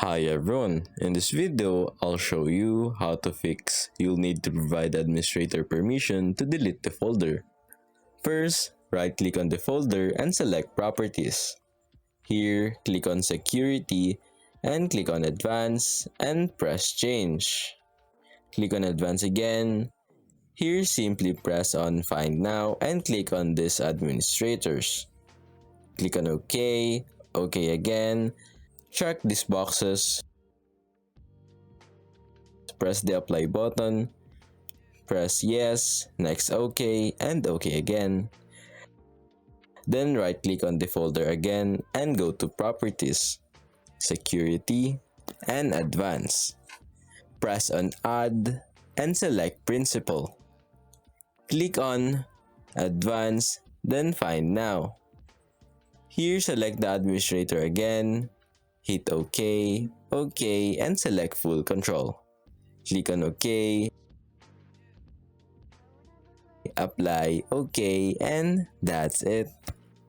Hi everyone, in this video, I'll show you how to fix you'll need to provide administrator permission to delete the folder. First, right-click on the folder and select Properties. Here, click on Security and click on Advanced and press Change. Click on Advanced again. Here, simply press on Find Now and click on These Administrators. Click on OK, OK again. Check these boxes. Press the apply button, press yes, next OK, and OK again. Then right click on the folder again and go to Properties, Security, and Advanced. Press on Add and select Principal. Click on Advanced, then Find Now. Here select the administrator again, hit OK, OK, and select Full Control. Click on OK, apply, OK, and that's it.